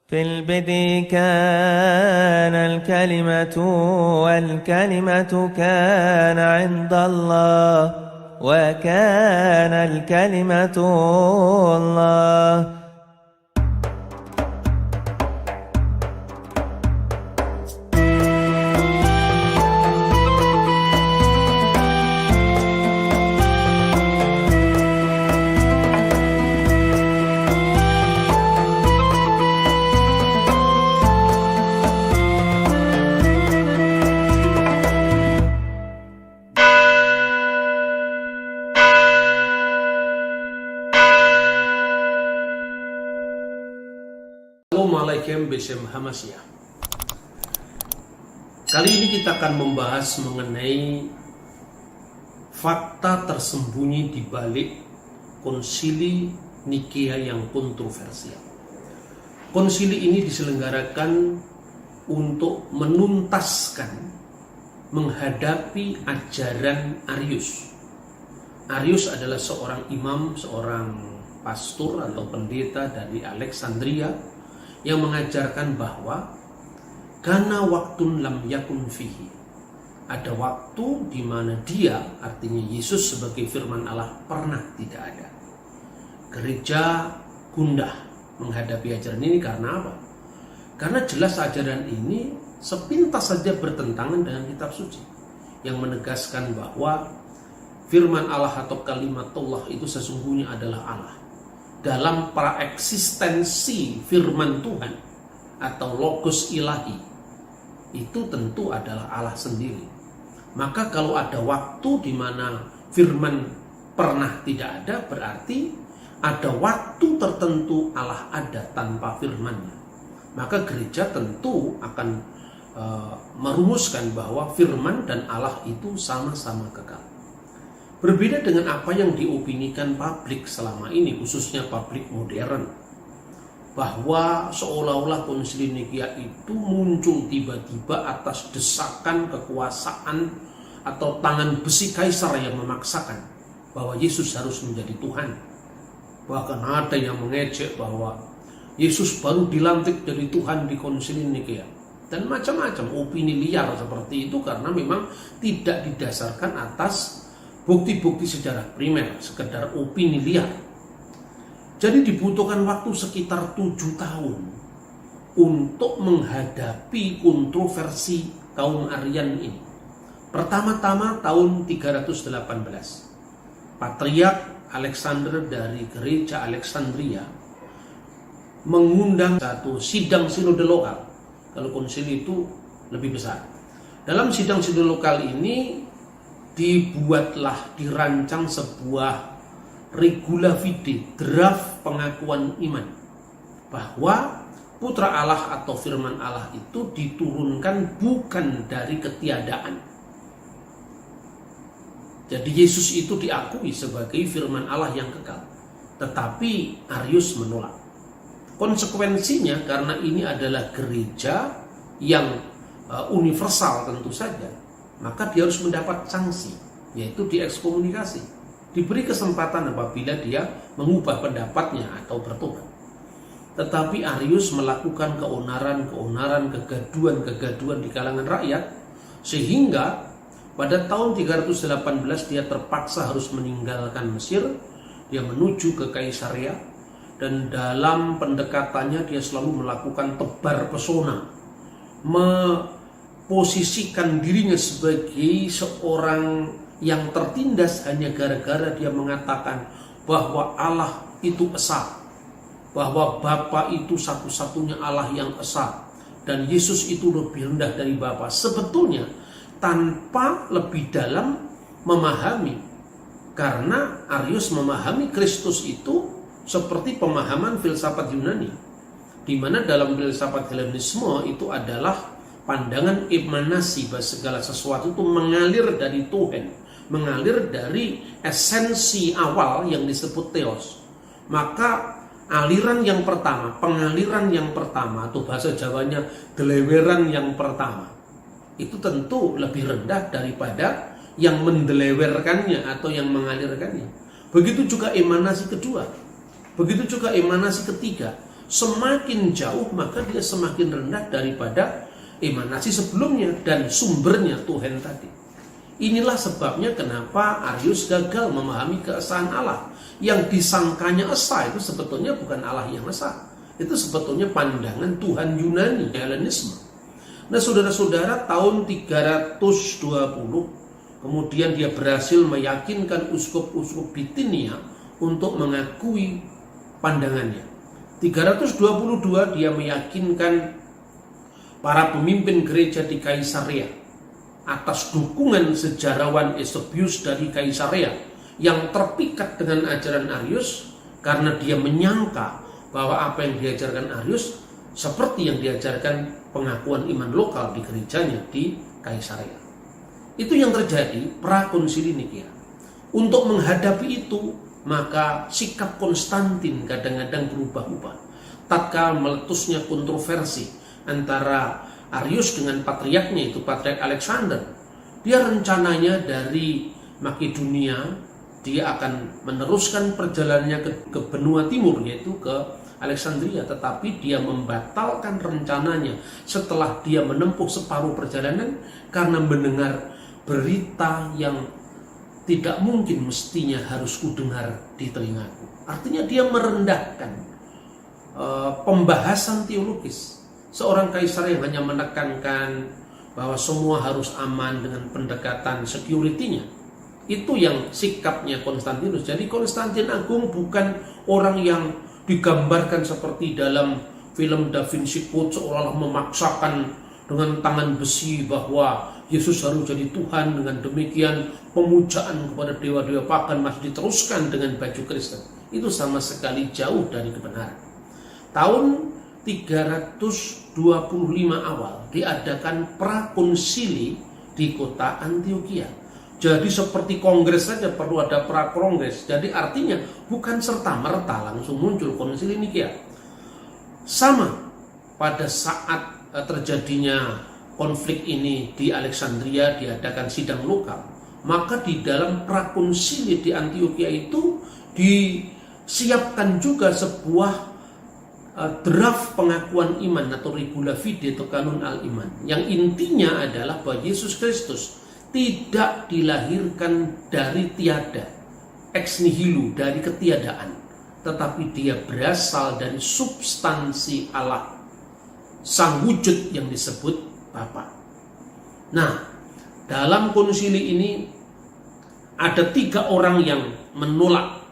في البدء كان الكلمة والكلمة كان عند الله وكان الكلمة الله. Assalamualaikum Besem Hamasya. Kali ini kita akan membahas mengenai fakta tersembunyi di balik konsili Nikea yang kontroversial. Konsili ini diselenggarakan untuk menuntaskan menghadapi ajaran Arius. Arius adalah seorang imam, seorang pastor atau pendeta dari Alexandria yang mengajarkan bahwa kana waktun lam yakun fihi, ada waktu di mana dia, artinya Yesus sebagai firman Allah, pernah tidak ada. Gereja gundah menghadapi ajaran ini karena apa? Karena jelas ajaran ini sepintas saja bertentangan dengan kitab suci yang menegaskan bahwa firman Allah atau kalimatullah itu sesungguhnya adalah Allah. Dalam praeksistensi firman Tuhan atau logos ilahi, itu tentu adalah Allah sendiri. Maka kalau ada waktu di mana firman pernah tidak ada, berarti ada waktu tertentu Allah ada tanpa firman-Nya. Maka gereja tentu akan merumuskan bahwa firman dan Allah itu sama-sama kekal. Berbeda dengan apa yang diopinikan publik selama ini, khususnya publik modern, bahwa seolah-olah konsili Nikea itu muncul tiba-tiba atas desakan kekuasaan atau tangan besi kaisar yang memaksakan bahwa Yesus harus menjadi Tuhan. Bahkan ada yang mengejek bahwa Yesus baru dilantik jadi Tuhan di konsili Nikea. Dan macam-macam opini liar seperti itu karena memang tidak didasarkan atas bukti-bukti sejarah primer, sekedar opini liar. Jadi dibutuhkan waktu sekitar 7 tahun untuk menghadapi kontroversi kaum Arian ini. Pertama-tama tahun 318, Patriark Alexander dari gereja Alexandria mengundang satu sidang sinode lokal. Kalau konsili itu lebih besar. Dalam sidang sinode lokal ini dirancang sebuah regula fide, draft pengakuan iman, bahwa putra Allah atau firman Allah itu diturunkan bukan dari ketiadaan. Jadi Yesus itu diakui sebagai firman Allah yang kekal, tetapi Arius menolak. Konsekuensinya, karena ini adalah gereja yang universal tentu saja, maka dia harus mendapat sanksi, yaitu diekskomunikasi, diberi kesempatan apabila dia mengubah pendapatnya atau bertobat. Tetapi Arius melakukan keonaran, kegaduan di kalangan rakyat, sehingga pada tahun 318 dia terpaksa harus meninggalkan Mesir. Dia menuju ke Kaisaria, dan dalam pendekatannya dia selalu melakukan tebar pesona, posisikan dirinya sebagai seorang yang tertindas hanya gara-gara dia mengatakan bahwa Allah itu esa, bahwa Bapa itu satu-satunya Allah yang esa, dan Yesus itu lebih rendah dari Bapa. Sebetulnya tanpa lebih dalam memahami, karena Arius memahami Kristus itu seperti pemahaman filsafat Yunani, di mana dalam filsafat Helenisme itu adalah pandangan emanasi, bahwa segala sesuatu itu mengalir dari Tuhan, mengalir dari esensi awal yang disebut theos. Maka aliran yang pertama, pengaliran yang pertama, atau bahasa Jawanya deleweran yang pertama, itu tentu lebih rendah daripada yang mendelewerkannya atau yang mengalirkannya. Begitu juga emanasi kedua, begitu juga emanasi ketiga. semakin jauh maka dia semakin rendah daripada emanasi sebelumnya dan sumbernya Tuhan tadi. Inilah sebabnya kenapa Arius gagal memahami keesaan Allah. Yang disangkanya esa itu sebetulnya bukan Allah yang esa. Itu sebetulnya pandangan Tuhan Yunani, Helenisme. Nah saudara-saudara, tahun 320 kemudian dia berhasil meyakinkan uskup-uskup Bitinia untuk mengakui pandangannya. 322 dia meyakinkan para pemimpin gereja di Kaisarea atas dukungan sejarawan Eusebius dari Kaisarea yang terpikat dengan ajaran Arius karena dia menyangka bahwa apa yang diajarkan Arius seperti yang diajarkan pengakuan iman lokal di gerejanya di Kaisarea. Itu yang terjadi pra-konsili Nikea. Untuk menghadapi itu, maka sikap Konstantin kadang-kadang berubah-ubah. Tatkala meletusnya kontroversi antara Arius dengan patriarknya, itu Patriark Alexander, dia rencananya dari Makedonia dia akan meneruskan perjalanannya ke benua timur, yaitu ke Alexandria, tetapi dia membatalkan rencananya setelah dia menempuh separuh perjalanan karena mendengar berita yang tidak mungkin mestinya harus kudengar di telingaku. Artinya dia merendahkan pembahasan teologis. Seorang kaisar yang hanya menekankan bahwa semua harus aman dengan pendekatan security-nya. Itu yang sikapnya Konstantinus. Jadi Konstantin Agung bukan orang yang digambarkan seperti dalam film Da Vinci Code, seolah-olah memaksakan dengan tangan besi bahwa Yesus harus jadi Tuhan. Dengan demikian pemujaan kepada dewa-dewa pagan masih diteruskan dengan baju Kristen. Itu sama sekali jauh dari kebenaran. Tahun 325 awal diadakan prakonsili di kota Antioquia. Jadi seperti kongres saja perlu ada pra-kongres. Jadi artinya bukan serta-merta langsung muncul konsili Nikea. Sama pada saat terjadinya konflik ini di Alexandria diadakan sidang lokal. Maka di dalam prakonsili di Antioquia itu disiapkan juga sebuah draft pengakuan iman atau regula fide atau kanun al-iman. Yang intinya adalah bahwa Yesus Kristus tidak dilahirkan dari tiada, ex nihilo, dari ketiadaan, tetapi dia berasal dari substansi Allah, sang wujud yang disebut Bapa. Nah, dalam konsili ini ada 3 orang yang menolak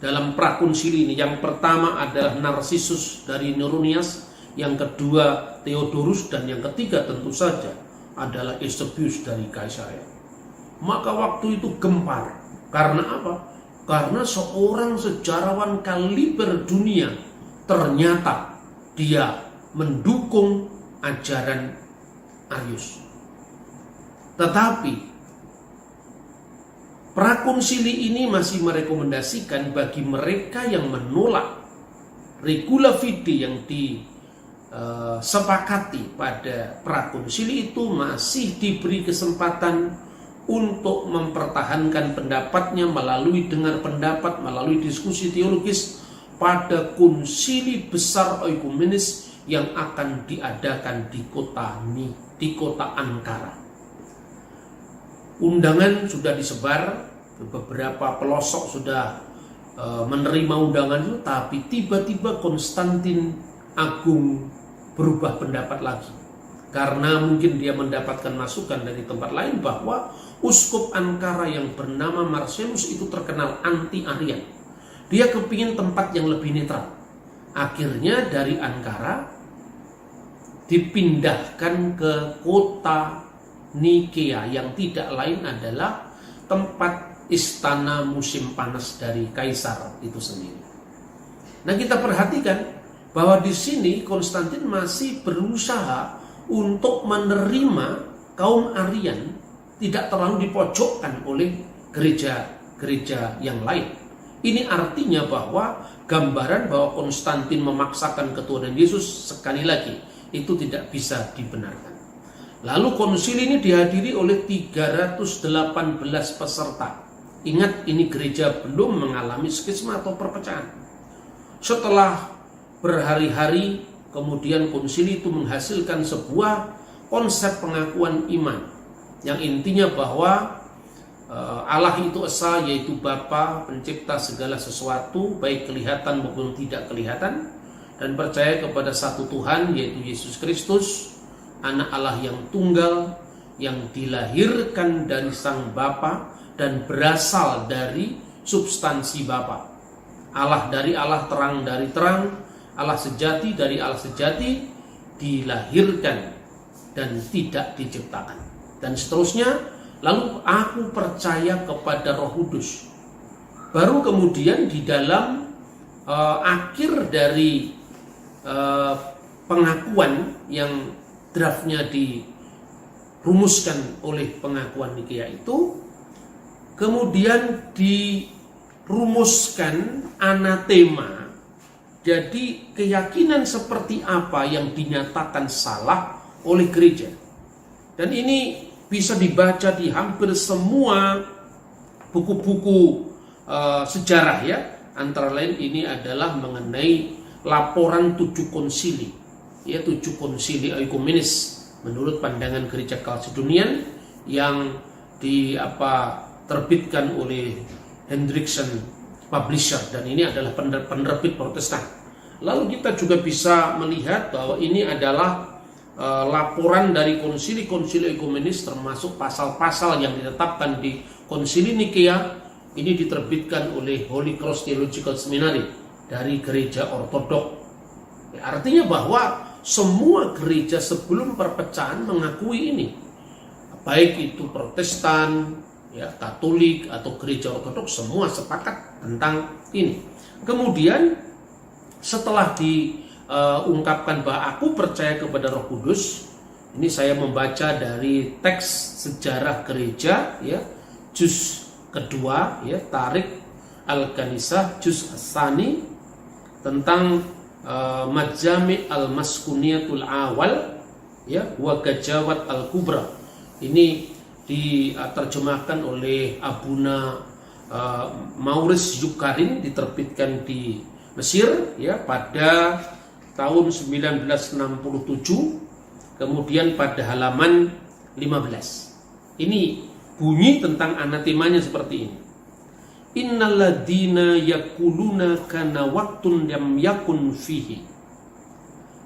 dalam prakonsili ini. Yang pertama adalah Narsisus dari Neronias, yang kedua Theodorus, dan yang ketiga tentu saja adalah Eusebius dari Kaisarea. Maka waktu itu gempar. Karena apa? Karena seorang sejarawan kaliber dunia ternyata dia mendukung ajaran Arius. Tetapi prakonsili ini masih merekomendasikan bagi mereka yang menolak regula fide yang disepakati pada prakonsili itu masih diberi kesempatan untuk mempertahankan pendapatnya melalui dengar pendapat, melalui diskusi teologis pada konsili besar oikumenis yang akan diadakan di kota Ankara. Undangan sudah disebar, beberapa pelosok sudah menerima undangan itu, tapi tiba-tiba Konstantin Agung berubah pendapat lagi. Karena mungkin dia mendapatkan masukan dari tempat lain bahwa uskup Ankara yang bernama Marcellus itu terkenal anti-Arian. Dia kepingin tempat yang lebih netral. Akhirnya dari Ankara dipindahkan ke kota Nikea yang tidak lain adalah tempat istana musim panas dari kaisar itu sendiri. Nah, kita perhatikan bahwa di sini Konstantin masih berusaha untuk menerima kaum Arian tidak terlalu dipojokkan oleh gereja-gereja yang lain. Ini artinya bahwa gambaran bahwa Konstantin memaksakan ketuhanan Yesus sekali lagi itu tidak bisa dibenarkan. Lalu konsili ini dihadiri oleh 318 peserta. Ingat, ini gereja belum mengalami skisma atau perpecahan. Setelah berhari-hari, kemudian konsili itu menghasilkan sebuah konsep pengakuan iman yang intinya bahwa Allah itu esa, yaitu Bapa pencipta segala sesuatu baik kelihatan maupun tidak kelihatan, dan percaya kepada satu Tuhan yaitu Yesus Kristus, anak Allah yang tunggal, yang dilahirkan dari sang Bapa dan berasal dari substansi Bapa. Allah dari Allah, terang dari terang, Allah sejati dari Allah sejati, dilahirkan dan tidak diciptakan, dan seterusnya. Lalu aku percaya kepada Roh Kudus. Baru kemudian di dalam akhir dari pengakuan yang draftnya dirumuskan oleh pengakuan Nikea itu, kemudian dirumuskan anatema. Jadi keyakinan seperti apa yang dinyatakan salah oleh gereja. Dan ini bisa dibaca di hampir semua buku-buku sejarah ya. Antara lain ini adalah mengenai laporan 7 konsili. Ya, 7 konsili ekumenis menurut pandangan gereja Kalsedonian yang terbitkan oleh Hendrickson Publisher, dan ini adalah penerbit Protestan. Lalu kita juga bisa melihat bahwa ini adalah laporan dari konsili-konsili ekumenis, termasuk pasal-pasal yang ditetapkan di konsili Nikea. Ini diterbitkan oleh Holy Cross Theological Seminary dari gereja ortodok. Artinya bahwa semua gereja sebelum perpecahan mengakui ini, baik itu Protestan, ya, Katolik atau gereja ortodoks, semua sepakat tentang ini. Kemudian setelah diungkapkan bahwa aku percaya kepada Roh Kudus, ini saya membaca dari teks sejarah gereja, ya, juz kedua, ya, Tarik Al-Kanisah juz As-Sani, tentang Majami' Al-Maskuniyatul Awal, ya, wa Gajawat Al-Kubra. Ini diterjemahkan oleh Abuna Maurice Yukarin, diterbitkan di Mesir, ya, pada tahun 1967, kemudian pada halaman 15. Ini bunyi tentang anatemanya seperti ini. Innalladzina yakuluna kana waktun yam yakun fihi.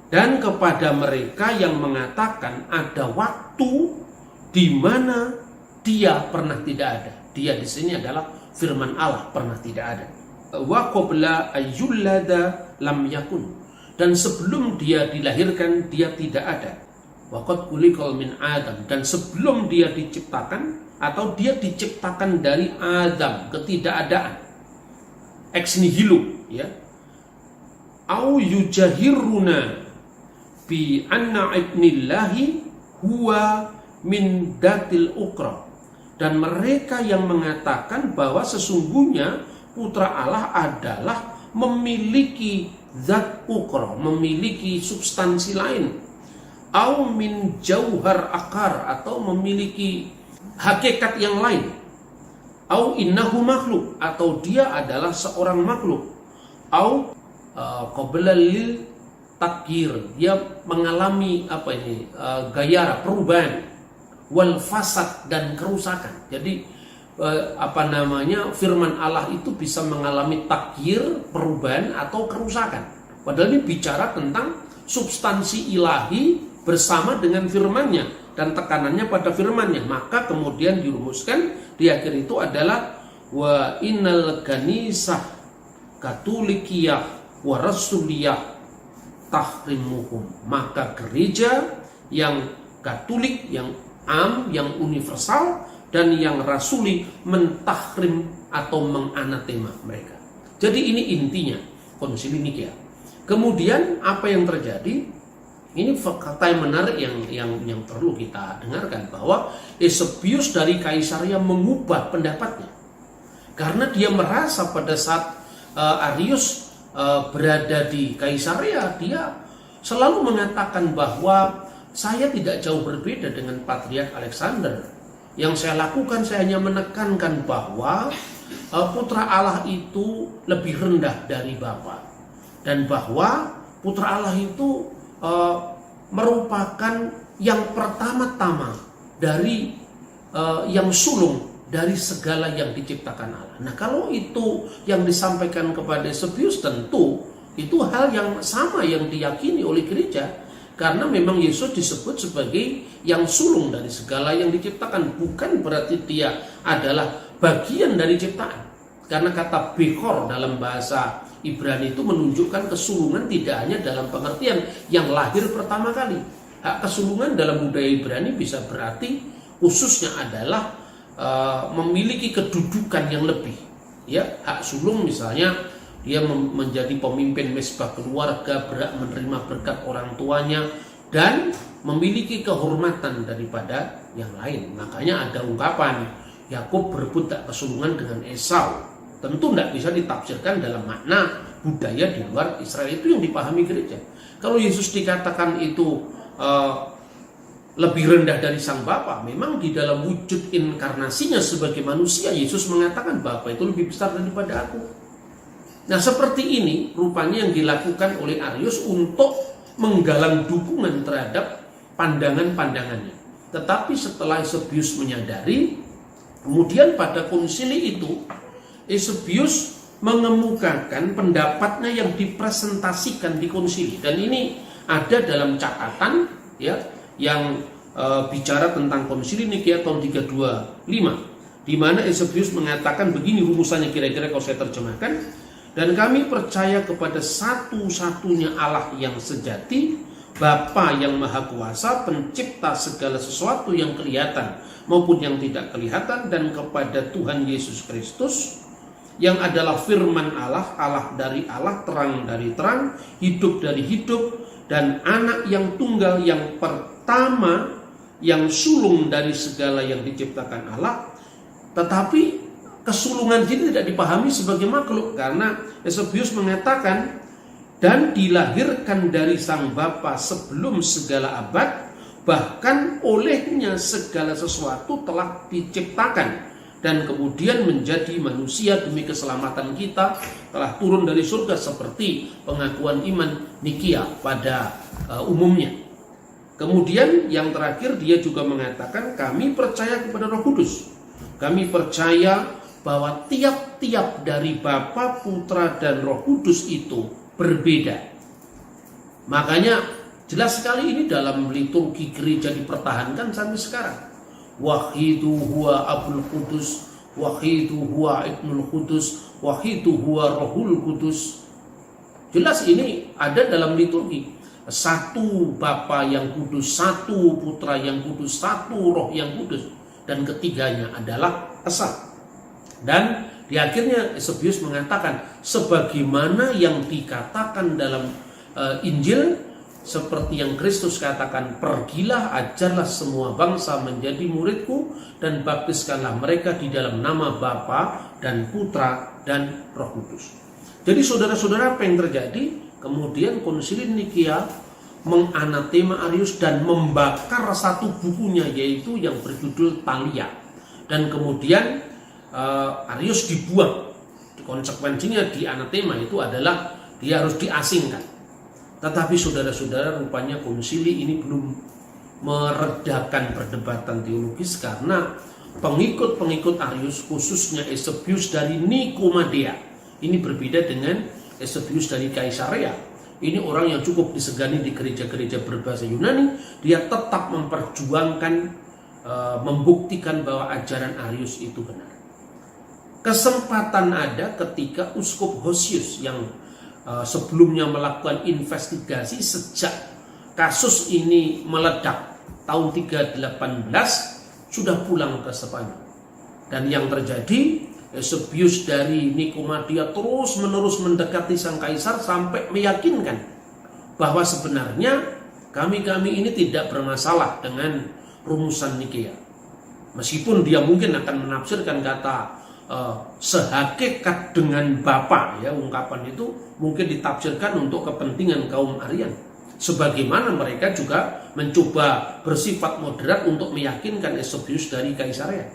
Dan kepada mereka yang mengatakan ada waktu di mana dia pernah tidak ada. Dia di sini adalah firman Allah, pernah tidak ada. Wa qabla ayyullada lam yakun. Dan sebelum dia dilahirkan dia tidak ada. Wa qad khuliqa min Adam. Dan sebelum dia diciptakan, atau dia diciptakan dari Adam, ketidakadaan, ex nihilo, ya. Au yujahiruna bi anna ibnillahi huwa min datil ukra. Dan mereka yang mengatakan bahwa sesungguhnya putra Allah adalah memiliki zat ukra, memiliki substansi lain. Au min jauhar akar, atau memiliki hakikat yang lain. Au innahu makhluk, atau dia adalah seorang makhluk. Au qabla lil takyir, dia mengalami gayara, perubahan, wal fasad, dan kerusakan. Jadi firman Allah itu bisa mengalami takyir, perubahan atau kerusakan. Padahal ini bicara tentang substansi ilahi bersama dengan firman-Nya dan tekanannya pada firman-Nya. Maka kemudian dirumuskan di akhir itu adalah wa innal kanisah katolikiyah wa rasuliyah tahrimuhum. Maka gereja yang Katolik, yang yang universal dan yang rasuli mentahrim atau menganatema mereka. Jadi ini intinya konsili Nikea. Kemudian apa yang terjadi? Ini fakta yang menarik yang perlu kita dengarkan, bahwa Eusebius dari Kaisaria mengubah pendapatnya karena dia merasa pada saat Arius berada di Kaisaria, dia selalu mengatakan bahwa saya tidak jauh berbeda dengan Patriark Alexander. Yang saya lakukan, saya hanya menekankan bahwa putra Allah itu lebih rendah dari Bapa, dan bahwa Putra Allah itu merupakan yang pertama-tama dari yang sulung dari segala yang diciptakan Allah. Nah, kalau itu yang disampaikan kepada Eusebius, tentu itu hal yang sama yang diyakini oleh gereja, karena memang Yesus disebut sebagai yang sulung dari segala yang diciptakan. Bukan berarti dia adalah bagian dari ciptaan, karena kata bekor dalam bahasa Ibrani itu menunjukkan kesulungan tidak hanya dalam pengertian yang lahir pertama kali. Hak kesulungan dalam budaya Ibrani bisa berarti khususnya adalah memiliki kedudukan yang lebih. Ya, hak sulung misalnya dia menjadi pemimpin mesbah keluarga, berhak menerima berkat orang tuanya, dan memiliki kehormatan daripada yang lain. Makanya ada ungkapan Yakub berebut hak kesulungan dengan Esau. Tentu tidak bisa ditafsirkan dalam makna budaya di luar Israel. Itu yang dipahami gereja. Kalau Yesus dikatakan itu lebih rendah dari Sang Bapa, memang di dalam wujud inkarnasinya sebagai manusia, Yesus mengatakan Bapa itu lebih besar daripada aku. Nah, seperti ini rupanya yang dilakukan oleh Arius untuk menggalang dukungan terhadap pandangan-pandangannya. Tetapi setelah Eusebius menyadari, kemudian pada konsili itu Eusebius mengemukakan pendapatnya yang dipresentasikan di konsili, dan ini ada dalam catatan ya yang bicara tentang konsili Nikea tahun 325, di mana Eusebius mengatakan begini rumusannya, kira-kira kalau saya terjemahkan: dan kami percaya kepada satu-satunya Allah yang sejati, Bapa yang Maha Kuasa, pencipta segala sesuatu yang kelihatan maupun yang tidak kelihatan, dan kepada Tuhan Yesus Kristus yang adalah firman Allah, Allah dari Allah, terang dari terang, hidup dari hidup, dan anak yang tunggal yang pertama, yang sulung dari segala yang diciptakan Allah. Tetapi kesulungan ini tidak dipahami sebagai makhluk, karena Eusebius mengatakan dan dilahirkan dari Sang Bapa sebelum segala abad, bahkan olehnya segala sesuatu telah diciptakan, dan kemudian menjadi manusia demi keselamatan kita, telah turun dari surga, seperti pengakuan iman Nikea pada umumnya. Kemudian yang terakhir dia juga mengatakan kami percaya kepada Roh Kudus. Kami percaya bahwa tiap-tiap dari Bapa, Putra, dan Roh Kudus itu berbeda. Makanya jelas sekali ini dalam liturgi gereja dipertahankan sampai sekarang. Wahidu huwa Abul Kudus, wahidu huwa Ibnul Kudus, wahidu huwa Rohul Kudus. Jelas ini ada dalam liturgi. Satu Bapa yang kudus, satu Putra yang kudus, satu Roh yang kudus, dan ketiganya adalah Esa. Dan di akhirnya Eusebius mengatakan sebagaimana yang dikatakan dalam Injil, seperti yang Kristus katakan, pergilah ajarlah semua bangsa menjadi muridku dan baptiskanlah mereka di dalam nama Bapa dan Putra dan Roh Kudus. Jadi saudara-saudara, apa yang terjadi? Kemudian konsili Nikea menganatema Arius dan membakar satu bukunya, yaitu yang berjudul Thalia. Dan kemudian Arius dibuang. Konsekuensinya di anatema itu adalah dia harus diasingkan. Tetapi saudara-saudara, rupanya konsili ini belum meredakan perdebatan teologis, karena pengikut-pengikut Arius, khususnya Eusebius dari Nikomadea, ini berbeda dengan Eusebius dari Kaisarea. Ini orang yang cukup disegani di gereja-gereja berbahasa Yunani. Dia tetap memperjuangkan, membuktikan bahwa ajaran Arius itu benar. Kesempatan ada ketika Uskup Hosius yang sebelumnya melakukan investigasi sejak kasus ini meledak tahun 318 sudah pulang ke Spanyol. Dan yang terjadi, Eusebius dari Nikomadea terus-menerus mendekati sang kaisar sampai meyakinkan bahwa sebenarnya kami ini tidak bermasalah dengan rumusan Nikea. Meskipun dia mungkin akan menafsirkan kata sehakikat dengan Bapa, ya, ungkapan itu mungkin ditafsirkan untuk kepentingan kaum Arian. Sebagaimana mereka juga mencoba bersifat moderat untuk meyakinkan Eusebius dari Kaisarea.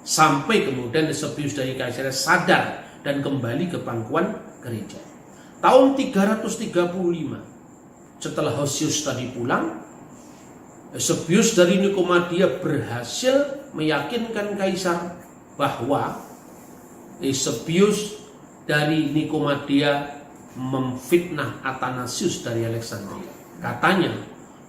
Sampai kemudian Eusebius dari Kaisarea sadar dan kembali ke pangkuan gereja. Tahun 335 setelah Hosius tadi pulang, Eusebius dari Nikomedia berhasil meyakinkan kaisar bahwa Eusebius dari Nikomedia memfitnah Athanasius dari Alexandria. Katanya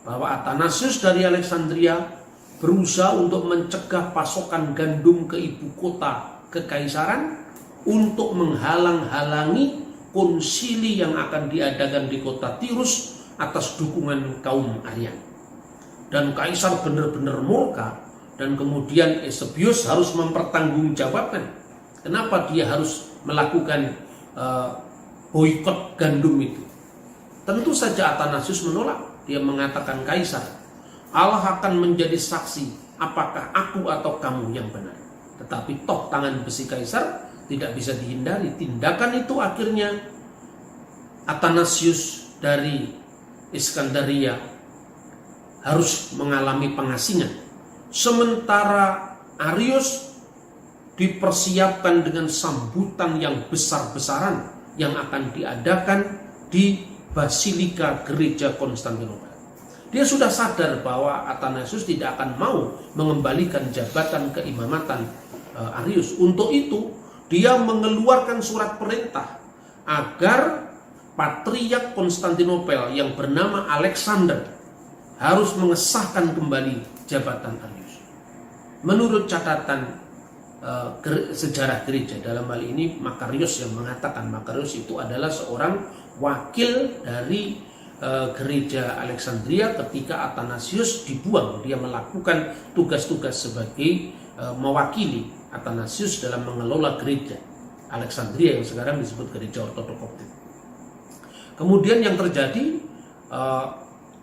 bahwa Athanasius dari Alexandria berusaha untuk mencegah pasokan gandum ke ibu kota kekaisaran untuk menghalang-halangi konsili yang akan diadakan di kota Tirus atas dukungan kaum Aryan. Dan kaisar benar-benar murka, dan kemudian Eusebius harus mempertanggungjawabkan kenapa dia harus melakukan boikot gandum itu. Tentu saja Athanasius menolak. Dia mengatakan, kaisar, Allah akan menjadi saksi apakah aku atau kamu yang benar. Tetapi toh tangan besi kaisar tidak bisa dihindari. Tindakan itu akhirnya Athanasius dari Iskandaria harus mengalami pengasingan. Sementara Arius dipersiapkan dengan sambutan yang besar-besaran yang akan diadakan di Basilika Gereja Konstantinopel. Dia sudah sadar bahwa Athanasius tidak akan mau mengembalikan jabatan keimamatan Arius. Untuk itu, dia mengeluarkan surat perintah agar Patriark Konstantinopel yang bernama Alexander harus mengesahkan kembali jabatan Arius. Menurut catatan sejarah gereja, dalam hal ini Makarios yang mengatakan, Makarios itu adalah seorang wakil dari gereja Alexandria ketika Athanasius dibuang. Dia melakukan tugas-tugas sebagai mewakili Athanasius dalam mengelola gereja Alexandria yang sekarang disebut gereja Ortodok Koptik. Kemudian yang terjadi,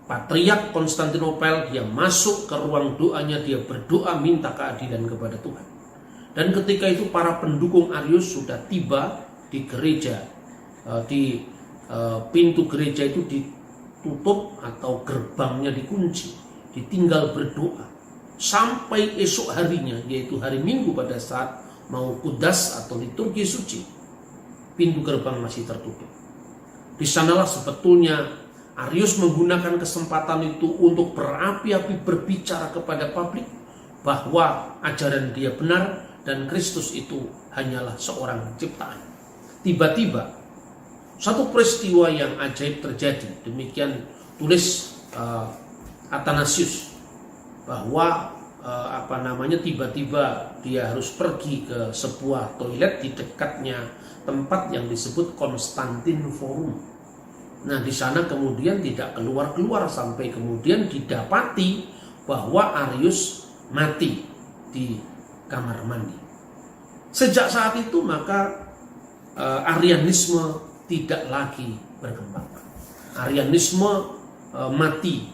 Patriark Konstantinopel dia masuk ke ruang doanya, dia berdoa minta keadilan kepada Tuhan. Dan ketika itu para pendukung Arius sudah tiba di gereja, di pintu gereja itu ditutup atau gerbangnya dikunci, ditinggal berdoa sampai esok harinya, yaitu hari Minggu pada saat mau kudas atau liturgi suci, pintu gerbang masih tertutup. Di sanalah sebetulnya Arius menggunakan kesempatan itu untuk berapi-api berbicara kepada publik bahwa ajaran dia benar dan Kristus itu hanyalah seorang ciptaan. Tiba-tiba satu peristiwa yang ajaib terjadi. Demikian tulis Athanasius, bahwa tiba-tiba dia harus pergi ke sebuah toilet di dekatnya tempat yang disebut Konstantin Forum. Nah, di sana kemudian tidak keluar-keluar sampai kemudian didapati bahwa Arius mati di kamar mandi. Sejak saat itu maka Arianisme tidak lagi berkembang. Arianisme mati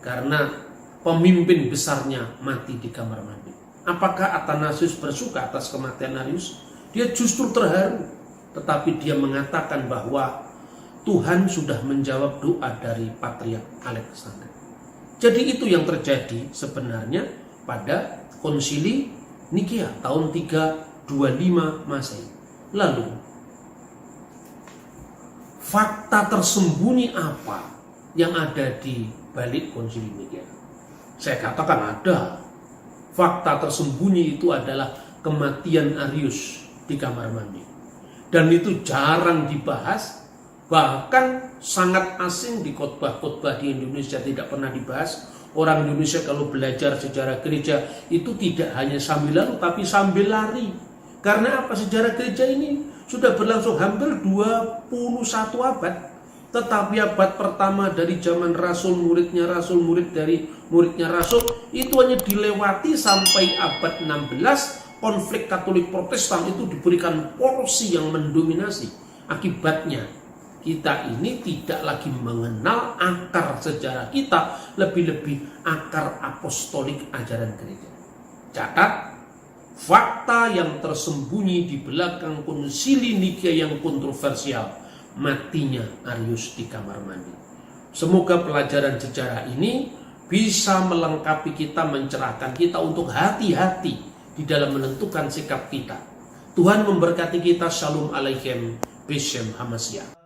karena pemimpin besarnya mati di kamar mandi. Apakah Athanasius bersuka atas kematian Arius? Dia justru terharu, tetapi dia mengatakan bahwa Tuhan sudah menjawab doa dari Patriark Alexander. Jadi itu yang terjadi sebenarnya pada konsili Nikea tahun 325 Masehi. Lalu fakta tersembunyi apa yang ada di balik konsili Nikea? Saya katakan ada. Fakta tersembunyi itu adalah kematian Arius di kamar mandi. Dan itu jarang dibahas, bahkan sangat asing di khotbah-khotbah di Indonesia, tidak pernah dibahas. Orang Indonesia kalau belajar sejarah gereja itu tidak hanya sambil lalu tapi sambil lari. Karena apa? Sejarah gereja ini sudah berlangsung hampir 21 abad. Tetapi abad pertama dari zaman Rasul, muridnya Rasul, murid dari muridnya Rasul, itu hanya dilewati sampai abad 16. Konflik Katolik Protestan itu diberikan porsi yang mendominasi. Akibatnya kita ini tidak lagi mengenal akar sejarah kita, lebih-lebih akar apostolik ajaran gereja. Catat, fakta yang tersembunyi di belakang konsili Nikea yang kontroversial, matinya Arius di kamar mandi. Semoga pelajaran sejarah ini bisa melengkapi kita, mencerahkan kita untuk hati-hati di dalam menentukan sikap kita. Tuhan memberkati kita. Shalom Aleichem, Beshem Hamashiach.